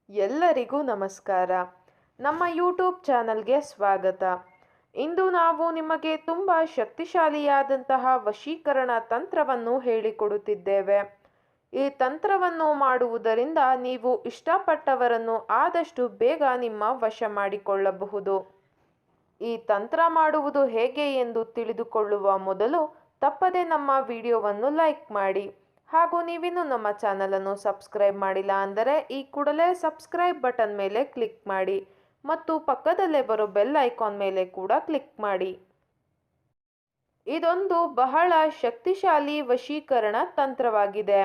ಎಲ್ಲರಿಗೂ ನಮಸ್ಕಾರ. ನಮ್ಮ ಯೂಟ್ಯೂಬ್ ಚಾನಲ್ಗೆ ಸ್ವಾಗತ. ಇಂದು ನಾವು ನಿಮಗೆ ತುಂಬ ಶಕ್ತಿಶಾಲಿಯಾದಂತಹ ವಶೀಕರಣ ತಂತ್ರವನ್ನು ಹೇಳಿಕೊಡುತ್ತಿದ್ದೇವೆ. ಈ ತಂತ್ರವನ್ನು ಮಾಡುವುದರಿಂದ ನೀವು ಇಷ್ಟಪಟ್ಟವರನ್ನು ಆದಷ್ಟು ಬೇಗ ನಿಮ್ಮ ವಶ ಮಾಡಿಕೊಳ್ಳಬಹುದು. ಈ ತಂತ್ರ ಮಾಡುವುದು ಹೇಗೆ ಎಂದು ತಿಳಿದುಕೊಳ್ಳುವ ಮೊದಲು ತಪ್ಪದೆ ನಮ್ಮ ವಿಡಿಯೋವನ್ನು ಲೈಕ್ ಮಾಡಿ. ಹಾಗೂ ನೀವಿನ್ನೂ ನಮ್ಮ ಚಾನಲನ್ನು ಸಬ್ಸ್ಕ್ರೈಬ್ ಮಾಡಿಲ್ಲ ಅಂದರೆ ಈ ಕೂಡಲೇ ಸಬ್ಸ್ಕ್ರೈಬ್ ಬಟನ್ ಮೇಲೆ ಕ್ಲಿಕ್ ಮಾಡಿ ಮತ್ತು ಪಕ್ಕದಲ್ಲೇ ಬರೋ ಬೆಲ್ ಐಕಾನ್ ಮೇಲೆ ಕೂಡ ಕ್ಲಿಕ್ ಮಾಡಿ. ಇದೊಂದು ಬಹಳ ಶಕ್ತಿಶಾಲಿ ವಶೀಕರಣ ತಂತ್ರವಾಗಿದೆ.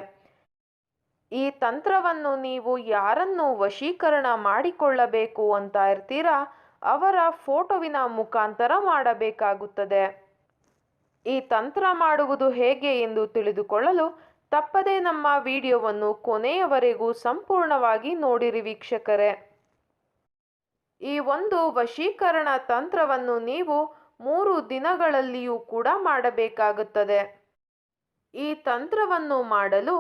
ಈ ತಂತ್ರವನ್ನು ನೀವು ಯಾರನ್ನು ವಶೀಕರಣ ಮಾಡಿಕೊಳ್ಳಬೇಕು ಅಂತ ಇರ್ತೀರಾ ಅವರ ಫೋಟೋವಿನ ಮುಖಾಂತರ ಮಾಡಬೇಕಾಗುತ್ತದೆ. ಈ ತಂತ್ರ ಮಾಡುವುದು ಹೇಗೆ ಎಂದು ತಿಳಿದುಕೊಳ್ಳಲು ತಪ್ಪದೆ ನಮ್ಮ ವಿಡಿಯೋವನ್ನು ಕೊನೆಯವರೆಗೂ ಸಂಪೂರ್ಣವಾಗಿ ನೋಡಿರಿ ವೀಕ್ಷಕರೇ. ಈ ಒಂದು ವಶೀಕರಣ ತಂತ್ರವನ್ನು ನೀವು 3 ದಿನಗಳಲ್ಲಿಯೂ ಕೂಡ ಮಾಡಬೇಕಾಗುತ್ತದೆ. ಈ ತಂತ್ರವನ್ನು ಮಾಡಲು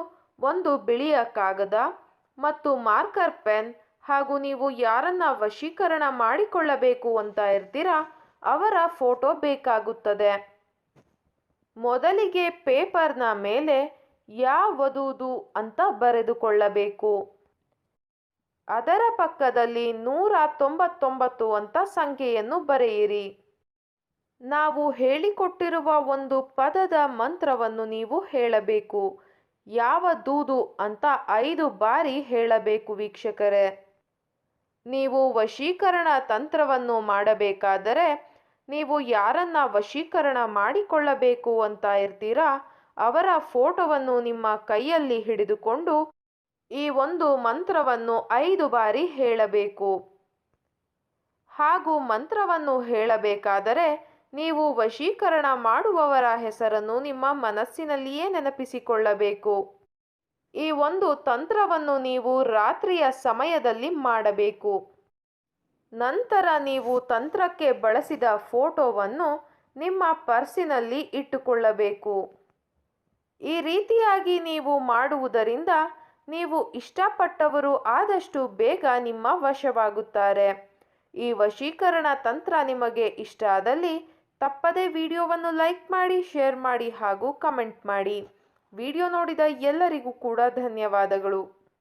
ಒಂದು ಬಿಳಿಯ ಕಾಗದ ಮತ್ತು ಮಾರ್ಕರ್ ಪೆನ್ ಹಾಗೂ ನೀವು ಯಾರನ್ನ ವಶೀಕರಣ ಮಾಡಿಕೊಳ್ಳಬೇಕು ಅಂತ ಇರ್ತೀರಾ ಅವರ ಫೋಟೋ ಬೇಕಾಗುತ್ತದೆ. ಮೊದಲಿಗೆ ಪೇಪರ್ನ ಮೇಲೆ ಯಾವದುದು ಅಂತ ಬರೆದುಕೊಳ್ಳಬೇಕು. ಅದರ ಪಕ್ಕದಲ್ಲಿ 199 ಅಂತ ಸಂಖ್ಯೆಯನ್ನು ಬರೆಯಿರಿ. ನಾವು ಹೇಳಿಕೊಟ್ಟಿರುವ ಒಂದು ಪದದ ಮಂತ್ರವನ್ನು ನೀವು ಹೇಳಬೇಕು. ಯಾವದೂದು ಅಂತ 5 ಬಾರಿ ಹೇಳಬೇಕು ವೀಕ್ಷಕರೇ. ನೀವು ವಶೀಕರಣ ತಂತ್ರವನ್ನು ಮಾಡಬೇಕಾದರೆ ನೀವು ಯಾರನ್ನ ವಶೀಕರಣ ಮಾಡಿಕೊಳ್ಳಬೇಕು ಅಂತ ಇರ್ತೀರಾ ಅವರ ಫೋಟೋವನ್ನು ನಿಮ್ಮ ಕೈಯಲ್ಲಿ ಹಿಡಿದುಕೊಂಡು ಈ ಒಂದು ಮಂತ್ರವನ್ನು 5 ಬಾರಿ ಹೇಳಬೇಕು. ಹಾಗೂ ಮಂತ್ರವನ್ನು ಹೇಳಬೇಕಾದರೆ ನೀವು ವಶೀಕರಣ ಮಾಡುವವರ ಹೆಸರನ್ನು ನಿಮ್ಮ ಮನಸ್ಸಿನಲ್ಲಿಯೇ ನೆನಪಿಸಿಕೊಳ್ಳಬೇಕು. ಈ ಒಂದು ತಂತ್ರವನ್ನು ನೀವು ರಾತ್ರಿಯ ಸಮಯದಲ್ಲಿ ಮಾಡಬೇಕು. ನಂತರ ನೀವು ತಂತ್ರಕ್ಕೆ ಬಳಸಿದ ಫೋಟೋವನ್ನು ನಿಮ್ಮ ಪರ್ಸಿನಲ್ಲಿ ಇಟ್ಟುಕೊಳ್ಳಬೇಕು. ಈ ರೀತಿಯಾಗಿ ನೀವು ಮಾಡುವುದರಿಂದ ನೀವು ಇಷ್ಟಪಟ್ಟವರು ಆದಷ್ಟು ಬೇಗ ನಿಮ್ಮ ವಶವಾಗುತ್ತಾರೆ. ಈ ವಶೀಕರಣ ತಂತ್ರ ನಿಮಗೆ ಇಷ್ಟ ಆದಲ್ಲಿ ತಪ್ಪದೇ ವಿಡಿಯೋವನ್ನು ಲೈಕ್ ಮಾಡಿ, ಶೇರ್ ಮಾಡಿ ಹಾಗೂ ಕಮೆಂಟ್ ಮಾಡಿ. ವಿಡಿಯೋ ನೋಡಿದ ಎಲ್ಲರಿಗೂ ಕೂಡ ಧನ್ಯವಾದಗಳು.